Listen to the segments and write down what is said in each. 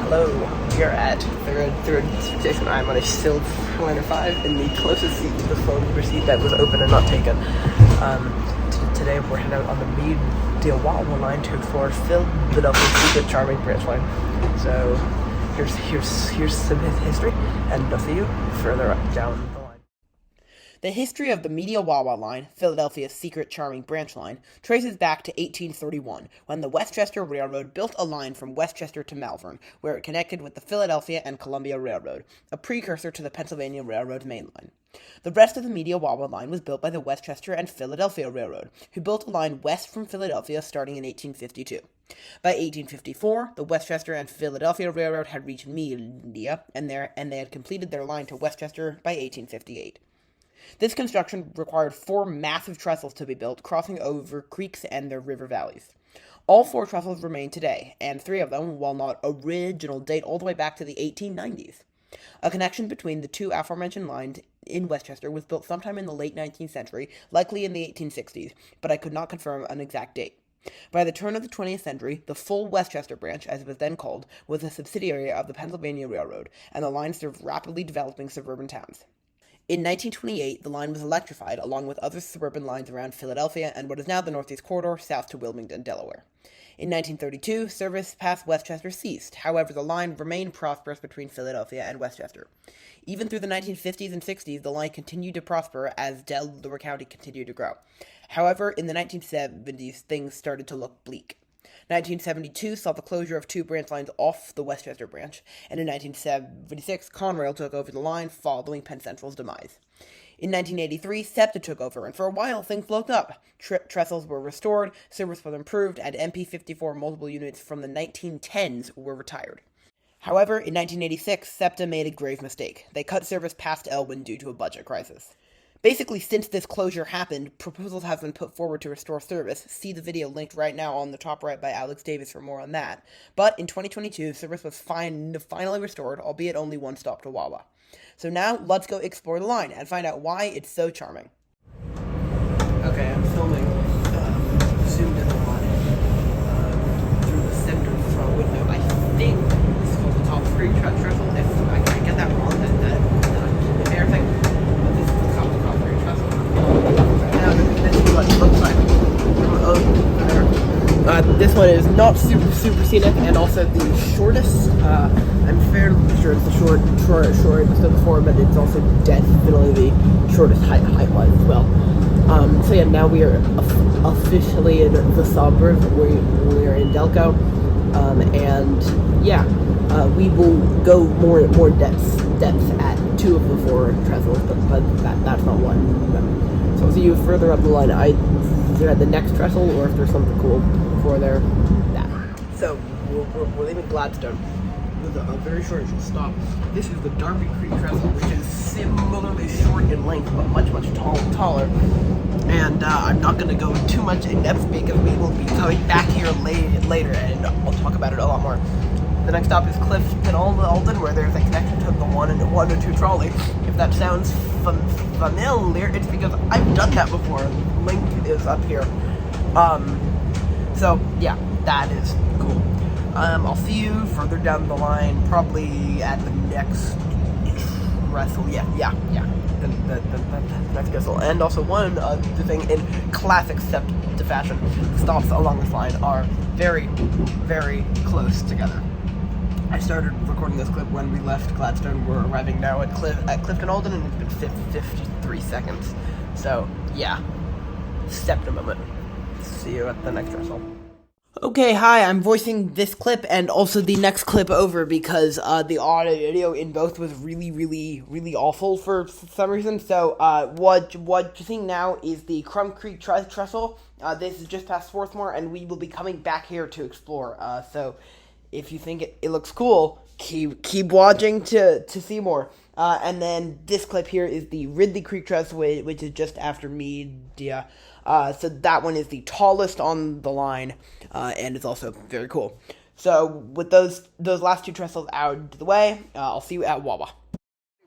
Hello, we are at third station. I'm on a Silk Liner 5 in the closest seat to the phone seat that was open and not taken. Today we're heading out on the Wawa line to explore Philadelphia's secret charming branch line. So here's some history, and I'll see you further down the line. The history of the Media Wawa line, Philadelphia's secret charming branch line, traces back to 1831, when the Westchester Railroad built a line from Westchester to Malvern, where it connected with the Philadelphia and Columbia Railroad, a precursor to the Pennsylvania Railroad main line. The rest of the Media Wawa line was built by the Westchester and Philadelphia Railroad, who built a line west from Philadelphia starting in 1852. By 1854, the Westchester and Philadelphia Railroad had reached Media, and they had completed their line to Westchester by 1858. This construction required 4 massive trestles to be built, crossing over creeks and their river valleys. All 4 trestles remain today, and 3 of them, while not original, date all the way back to the 1890s. A connection between the 2 aforementioned lines in Westchester was built sometime in the late 19th century, likely in the 1860s, but I could not confirm an exact date. By the turn of the 20th century, the full Westchester branch, as it was then called, was a subsidiary of the Pennsylvania Railroad, and the line served rapidly developing suburban towns. In 1928, the line was electrified along with other suburban lines around Philadelphia and what is now the Northeast Corridor south to Wilmington, Delaware. In 1932, service past Westchester ceased. However, the line remained prosperous between Philadelphia and Westchester. Even through the 1950s and 60s, the line continued to prosper as Delaware County continued to grow. However, in the 1970s, things started to look bleak. 1972 saw the closure of 2 branch lines off the Westchester branch, and in 1976, Conrail took over the line following Penn Central's demise. In 1983, SEPTA took over, and for a while, things looked up. Trestles were restored, service was improved, and MP54 multiple units from the 1910s were retired. However, in 1986, SEPTA made a grave mistake. They cut service past Elwyn due to a budget crisis. Basically, since this closure happened, proposals have been put forward to restore service. See the video linked right now on the top right by Alex Davis for more on that. But in 2022, service was finally restored, albeit only one stop to Wawa. So now, let's go explore the line and find out why it's so charming. Okay, I'm filming zoomed in the line through the center front window. I think this is called the top 3 trestle. If I can get that wrong, then the fair thing. But this is the top 3 trestle. Now this is what it looks like from over there. This one is not super scenic, and also the shortest. I'm fairly sure it's the shortest of the 4, but it's also definitely the shortest height-wise as well. So yeah, now we are officially in the suburbs. We are in Delco, and yeah, we will go more depth at 2 of the 4 trestles, but that's not one. So I'll see you further up the line. Either at the next trestle, or if there's something cool before there. So we're leaving Gladstone with a very short stop. This is the Darby Creek Trestle, which is similarly short in length, but much taller. And I'm not going to go too much in depth because we will be coming back here later, and I'll talk about it a lot more. The next stop is Clifton, Alden, where there's a connection to the 1 and 2 trolley. If that sounds familiar, it's because I've done that before. The link is up here. So yeah, that is cool. I'll see you further down the line, probably at the next trestle. Yeah. The next trestle. And also one other thing, in classic SEPTA fashion, the stops along this line are very, very close together. I started recording this clip when we left Gladstone. We're arriving now at Clifton Alden, and it's been 53 seconds. So yeah, SEPTA moment. See you at the next trestle. Okay, hi, I'm voicing this clip and also the next clip over because the audio in both was really awful for some reason. So what you're seeing now is the Crum Creek Trestle. This is just past Swarthmore, and we will be coming back here to explore. So if you think it looks cool, keep watching to see more. And then this clip here is the Ridley Creek Trestle, which is just after Media. So that one is the tallest on the line, and it's also very cool. So with those last 2 trestles out of the way, I'll see you at Wawa.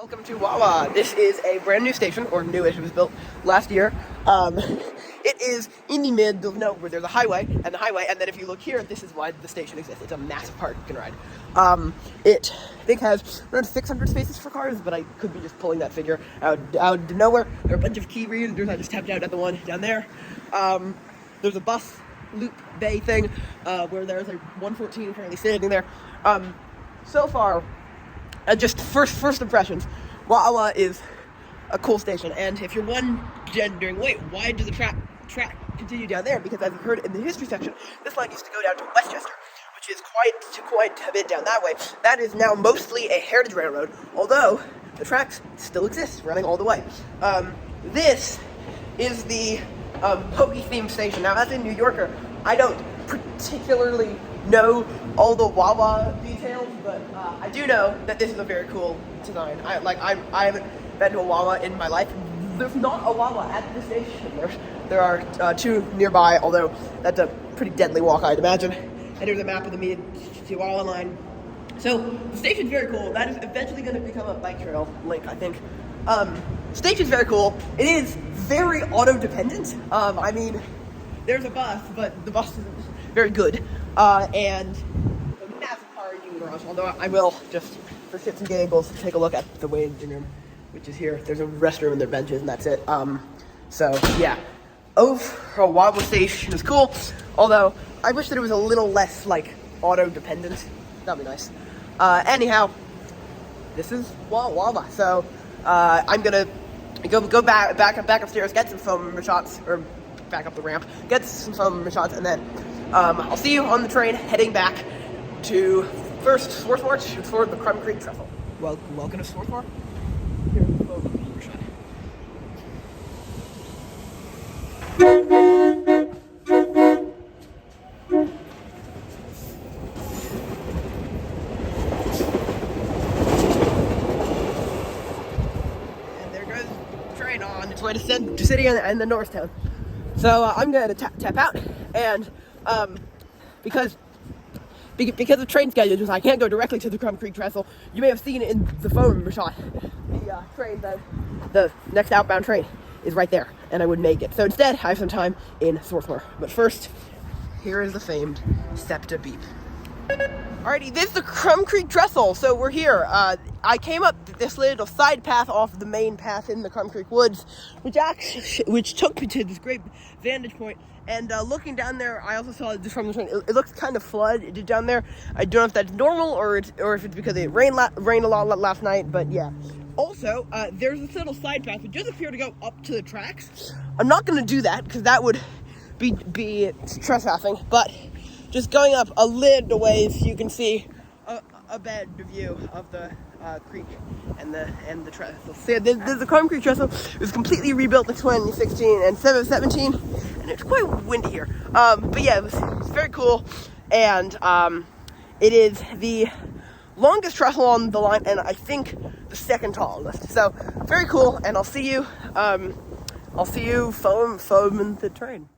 Welcome to Wawa. This is a brand new station, or newish. It was built last year. It is in the middle of nowhere. There's a highway, and then if you look here, this is why the station exists. It's a massive park you can ride. It, I think, has around 600 spaces for cars, but I could be just pulling that figure out of nowhere. There are a bunch of key readers. I just tapped out at the one down there. There's a bus loop bay thing, where there's a 114 currently sitting there. So far, just first impressions, Wawa is a cool station, and if you're wondering, wait, why does the track continue down there? Because as you heard in the history section, this line used to go down to Westchester, which is quite a bit down that way. That is now mostly a heritage railroad, although the tracks still exist, running all the way. This is the Pokey themed station. Now, as a New Yorker, I don't particularly know all the Wawa details, but I do know that this is a very cool design. I haven't been to a Wawa in my life. There's not a Wawa at the station. There are two nearby, although that's a pretty deadly walk, I'd imagine. And here's a map of the Mead to Wawa line. So the station's very cool. That is eventually going to become a bike trail link, I think. Station's very cool. It is very auto-dependent. I mean, there's a bus, but the bus isn't very good. And a massive car garage, although I will, just for shits and giggles, take a look at the waiting room, which is here. There's a restroom and there are benches, and that's it. So, yeah. Overall, Wawa Station is cool, although I wish that it was a little less, auto-dependent. That'd be nice. Anyhow, this is Wawa, so, I'm gonna go back upstairs, get some foam shots, or back up the ramp, get some foam shots, and then I'll see you on the train heading back to first Swarthmore for the Crum Trestle. Welcome to Swarthmore. Here's the foam shot. And there goes the train on its way to city and the north town. So I'm gonna tap out, and because of train schedules, I can't go directly to the Crum Trestle. You may have seen in the phone shot the train, the next outbound train is right there, and I wouldn't make it. So instead, I have some time in Swarthmore. But first, here is the famed SEPTA beep. Alrighty, this is the Crum Trestle, so we're here. I came up this little side path off the main path in the Crum Creek Woods, which took me to this great vantage point. And looking down there, I also saw just from the train, it looks kind of flooded down there. I don't know if that's normal or if it's because it rained a lot last night, but yeah. Also, there's this little side path that does appear to go up to the tracks. I'm not going to do that because that would be trespassing, but just going up a little ways, you can see a better view of the creek and the trestle. So yeah, there's the Crum Trestle. It was completely rebuilt in 2016 and 2017, and it's quite windy here. But yeah, it's very cool, and it is the longest trestle on the line, and I think the second tallest. So very cool, and I'll see you foam in the train.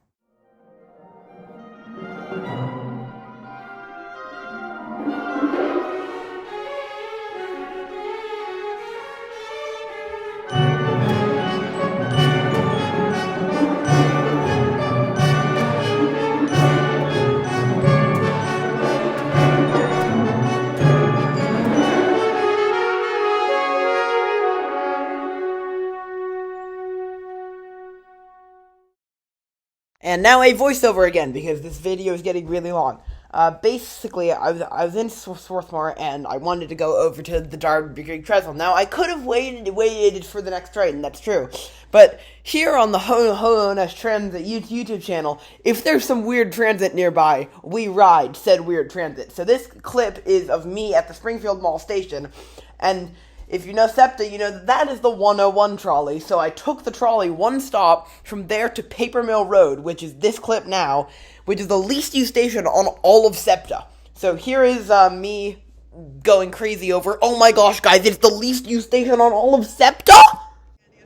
And now a voiceover again, because this video is getting really long. Basically, I was in Swarthmore, and I wanted to go over to the Darby Trestle. Now, I could have waited for the next train, that's true. But here on the Ho-Ho-Ness Transit YouTube channel, if there's some weird transit nearby, we ride said weird transit. So this clip is of me at the Springfield Mall station, and if you know SEPTA, you know that is the 101 trolley. So I took the trolley one stop from there to Paper Mill Road, which is this clip now, which is the least used station on all of SEPTA. So here is me going crazy over, oh my gosh, guys, it's the least used station on all of SEPTA?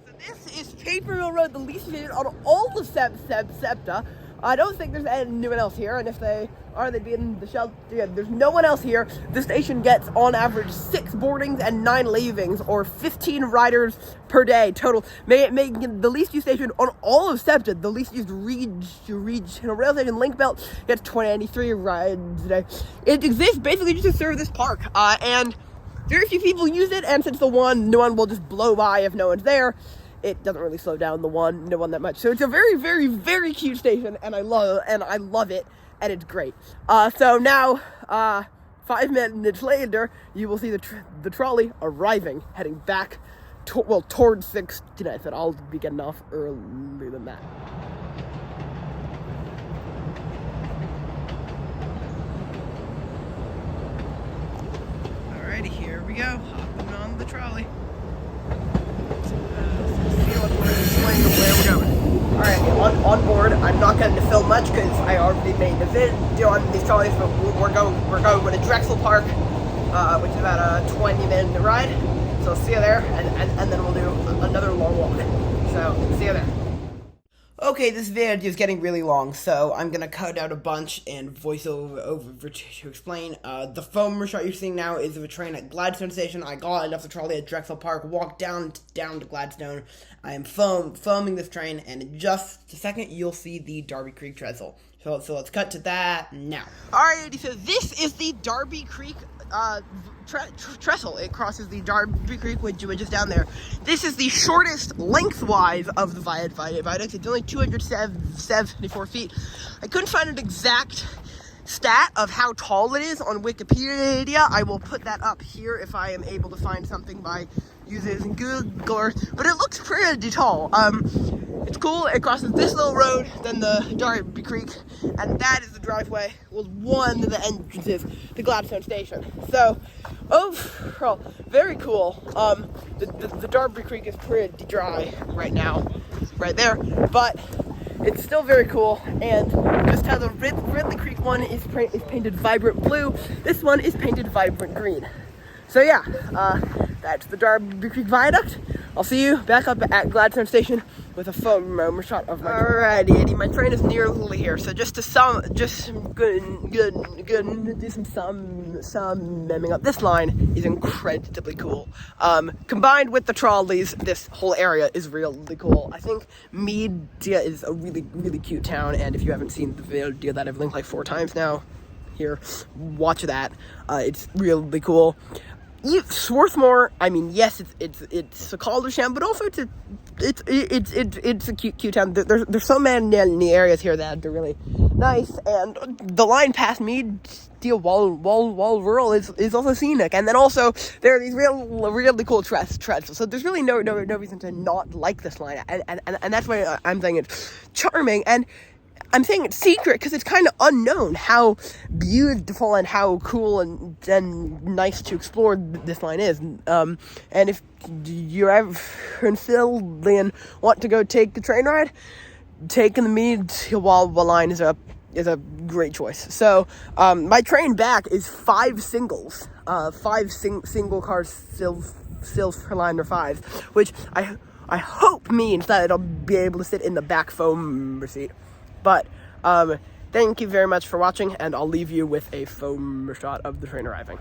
So this is Paper Mill Road, the least used station on all of SEPTA. I don't think there's anyone else here, and if they are, they'd be in the shelter. Yeah, there's no one else here. The station gets, on average, 6 boardings and 9 leavings, or 15 riders per day total, making it the least used station on all of SEPTA. The least used regional rail station, Link Belt, gets 23 rides a day. It exists basically just to serve this park, and very few people use it, and since no one will just blow by if no one's there, it doesn't really slow down no one that much. So it's a very, very, very cute station, and I love it, and it's great. So now, 5 minutes later, you will see the trolley arriving, heading back towards 69th, but I'll be getting off earlier than that. Alrighty, here we go, hopping on the trolley. Where we're going. Alright, on board. I'm not going to film much because I already made the video on these trolleys, but we're going to Trestle Park, which is about a 20-minute ride. So see you there, and then we'll do another long walk. So see you there. Okay, this video is getting really long, so I'm going to cut out a bunch and voice over to explain. The foam shot you're seeing now is of a train at Gladstone Station. I got off the trolley at Trestle Park, walked down to Gladstone. I am foaming this train, and in just a second, you'll see the Darby Creek Trestle. So let's cut to that now. Alrighty, so this is the Darby Creek Trestle. It crosses the Darby Creek, which is down there. This is the shortest lengthwise of the viaduct. It's only 274 feet. I couldn't find an exact stat of how tall it is on Wikipedia. I will put that up here if I am able to find something by using Google Earth, but it looks pretty tall. It's cool. It crosses this little road, then the Darby Creek, and that is the driveway with one of the entrances to Gladstone Station. So, overall, very cool. The Darby Creek is pretty dry right now, right there, but it's still very cool. And just how the Ridley Creek one is painted vibrant blue, this one is painted vibrant green. So yeah, that's the Darby Creek Viaduct. I'll see you back up at Gladstone Station with a foam shot of my train. Alrighty, Eddie, my train is nearly here. So just do some memming up. This line is incredibly cool. Combined with the trolleys, this whole area is really cool. I think Media is a really, really cute town, and if you haven't seen the video that I've linked like 4 times now, here, watch that. It's really cool. Swarthmore, I mean, yes, it's a college town, but also it's a cute town. There's so many areas here that are really nice, and the line past me, Steel Wall Rural, is also scenic, and then also there are these really cool treads. So there's really no reason to not like this line, and that's why I'm saying it's charming. And I'm saying it's secret because it's kind of unknown how beautiful and how cool and nice to explore this line is. And if you're ever in Philly and want to go take a train ride, taking the Media line is a great choice. So my train back is 5 singles, 5 single cars still for line or 5, which I hope means that I'll be able to sit in the back foam seat. But thank you very much for watching, and I'll leave you with a foam shot of the train arriving.